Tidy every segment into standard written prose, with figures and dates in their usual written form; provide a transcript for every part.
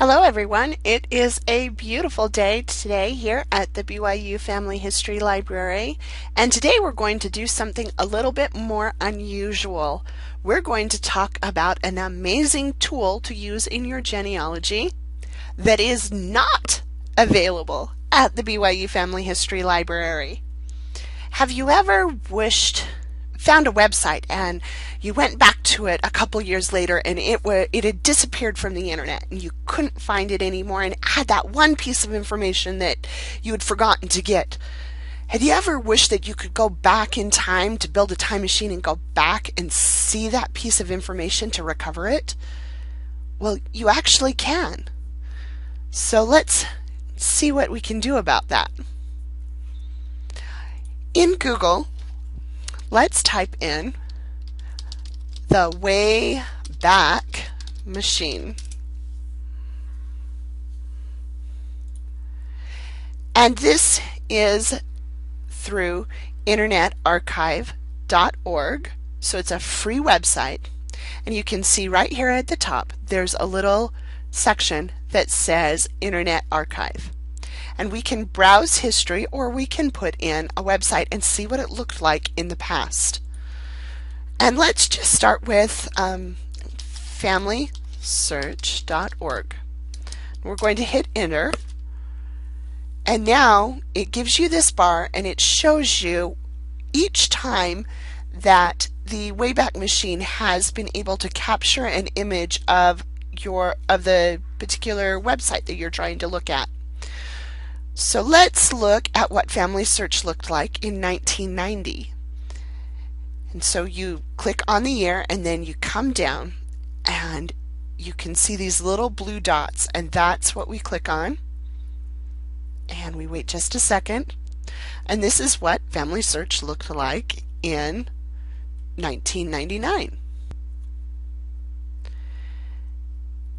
Hello everyone. It is a beautiful day today here at the BYU Family History Library, and today we're going to do something a little bit more unusual. We're going to talk about an amazing tool to use in your genealogy that is not available at the BYU Family History Library. Have you ever found a website and you went back to it a couple years later and it had disappeared from the internet and you couldn't find it anymore and it had that one piece of information that you had forgotten to get? Had you ever wished that you could go back in time to build a time machine and go back and see that piece of information to recover it? Well, you actually can. So let's see what we can do about that. In Google, let's type in the Wayback Machine. And this is through internetarchive.org. So it's a free website. And you can see right here at the top, there's a little section that says Internet Archive. And we can browse history, or we can put in a website and see what it looked like in the past. And let's just start with familysearch.org. We're going to hit enter. And now it gives you this bar and it shows you each time that the Wayback Machine has been able to capture an image of the particular website that you're trying to look at. So let's look at what Family Search looked like in 1990. And so you click on the year and then you come down and you can see these little blue dots, and that's what we click on. And we wait just a second. And this is what Family Search looked like in 1999.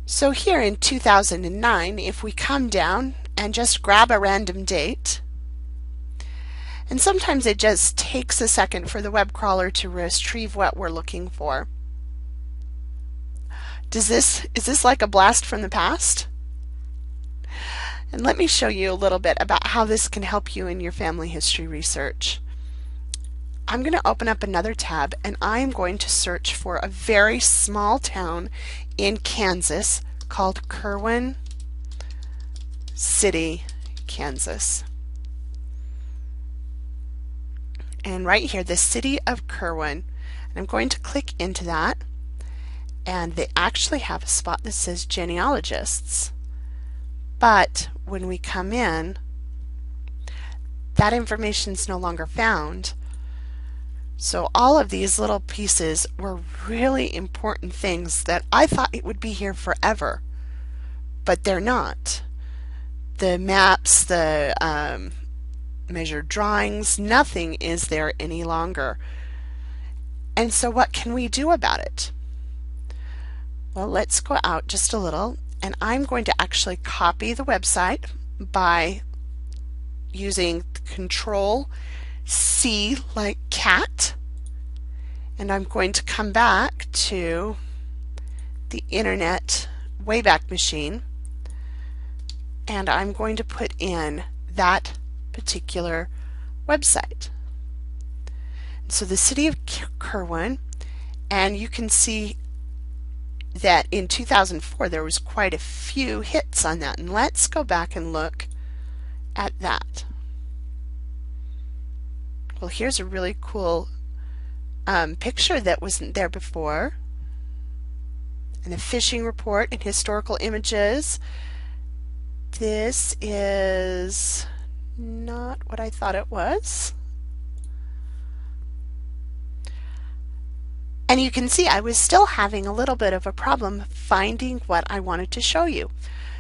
So here in 2009, if we come down and just grab a random date, and sometimes it just takes a second for the web crawler to retrieve what we're looking for. Is this like a blast from the past? And let me show you a little bit about how this can help you in your family history research. I'm going to open up another tab and I'm going to search for a very small town in Kansas called Kerwin City, Kansas. And right here, the city of Kerwin. And I'm going to click into that. And they actually have a spot that says genealogists. But when we come in, that information is no longer found. So all of these little pieces were really important things that I thought it would be here forever. But they're not. The maps, the measured drawings, nothing is there any longer. And so what can we do about it? Well, let's go out just a little, and I'm going to actually copy the website by using Control C like cat, and I'm going to come back to the Internet Wayback Machine, and I'm going to put in that particular website. So the city of Kerwin, and you can see that in 2004 there was quite a few hits on that, and let's go back and look at that. Well, here's a really cool picture that wasn't there before, and a fishing report and historical images. This is not what I thought it was. And you can see I was still having a little bit of a problem finding what I wanted to show you.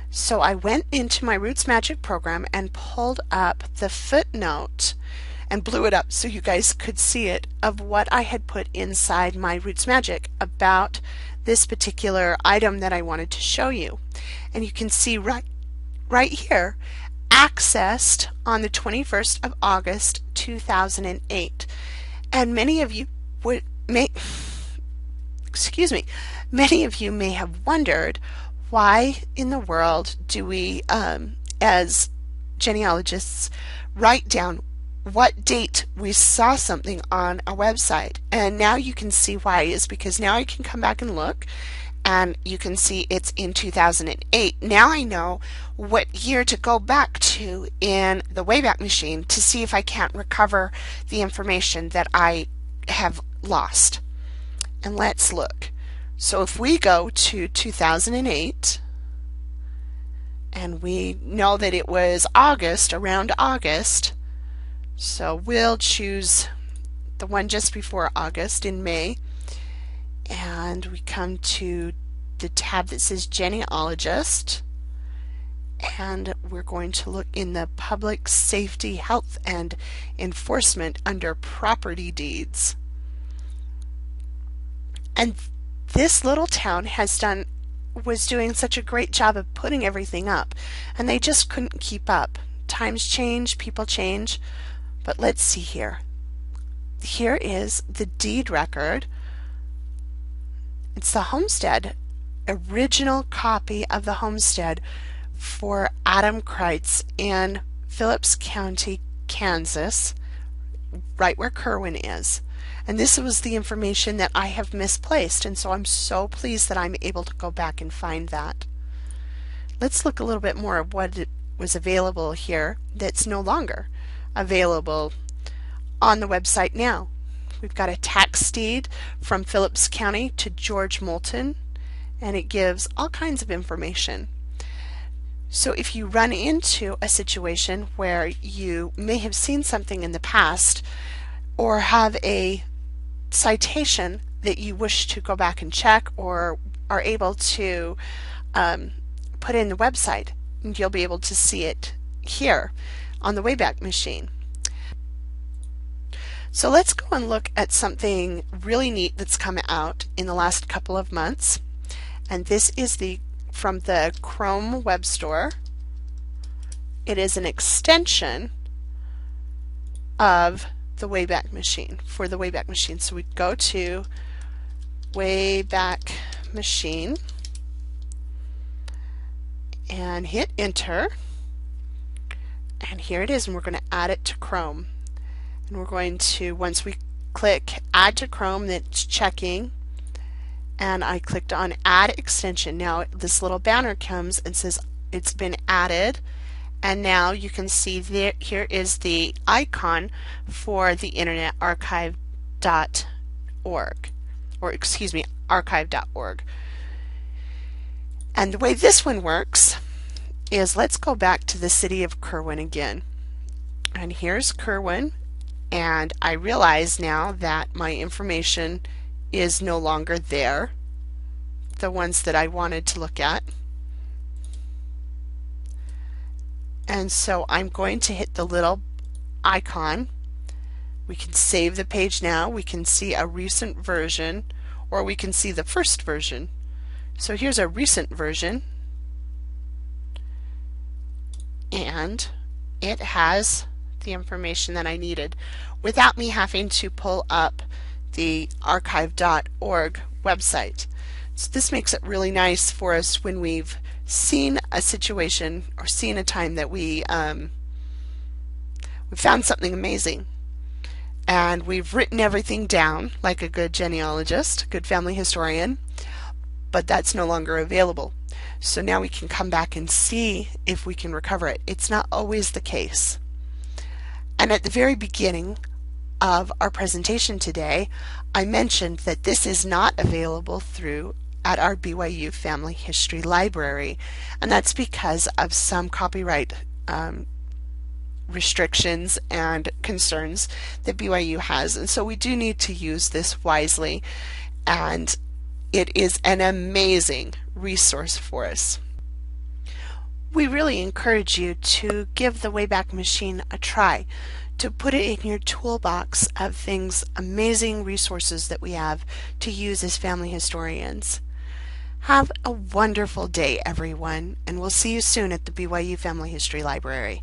So I went into my Roots Magic program and pulled up the footnote and blew it up so you guys could see it of what I had put inside my Roots Magic about this particular item that I wanted to show you. And you can see right here, accessed on the 21st of August 2008. And many of you may have wondered, why in the world do we, as genealogists, write down what date we saw something on a website? And now you can see why, is because now I can come back and look and you can see it's in 2008. Now I know what year to go back to in the Wayback Machine to see if I can't recover the information that I have lost. And let's look. So if we go to 2008, and we know that it was August, around August, so we'll choose the one just before August in May, and we come to the tab that says Genealogist, and we're going to look in the Public Safety, Health, and Enforcement under Property Deeds. And this little town was doing such a great job of putting everything up, and they just couldn't keep up. Times change, people change, but let's see here. Here is the deed record. It's the homestead, original copy of the homestead for Adam Kreitz in Phillips County, Kansas, right where Kerwin is. And this was the information that I have misplaced, and so I'm so pleased that I'm able to go back and find that. Let's look a little bit more at what was available here that's no longer available on the website now. We've got a tax deed from Phillips County to George Moulton, and it gives all kinds of information. So if you run into a situation where you may have seen something in the past or have a citation that you wish to go back and check or are able to put in the website, you'll be able to see it here on the Wayback Machine. So let's go and look at something really neat that's come out in the last couple of months, and this is from the Chrome Web Store. It is an extension of the Wayback Machine, for the Wayback Machine. So we go to Wayback Machine and hit enter, and here it is, and we're going to add it to Chrome. And we're going to, once we click add to Chrome, that's checking, and I clicked on add extension. Now this little banner comes and says it's been added. And now you can see there, here is the icon for the Internet Archive.org, or excuse me, archive.org. And the way this one works is, let's go back to the city of Kerwin again. And here's Kerwin, and I realize now that my information is no longer there, the ones that I wanted to look at. And so I'm going to hit the little icon. We can save the page now. We can see a recent version, or we can see the first version. So here's a recent version, and it has the information that I needed without me having to pull up the archive.org website. So this makes it really nice for us when we've seen a situation or seen a time that we found something amazing, and we've written everything down like a good genealogist, good family historian, but that's no longer available. So now we can come back and see if we can recover it. It's not always the case. And at the very beginning of our presentation today, I mentioned that this is not available at our BYU Family History Library, and that's because of some copyright restrictions and concerns that BYU has, and so we do need to use this wisely, and it is an amazing resource for us. We really encourage you to give the Wayback Machine a try, to put it in your toolbox of amazing resources that we have to use as family historians. Have a wonderful day, everyone, and we'll see you soon at the BYU Family History Library.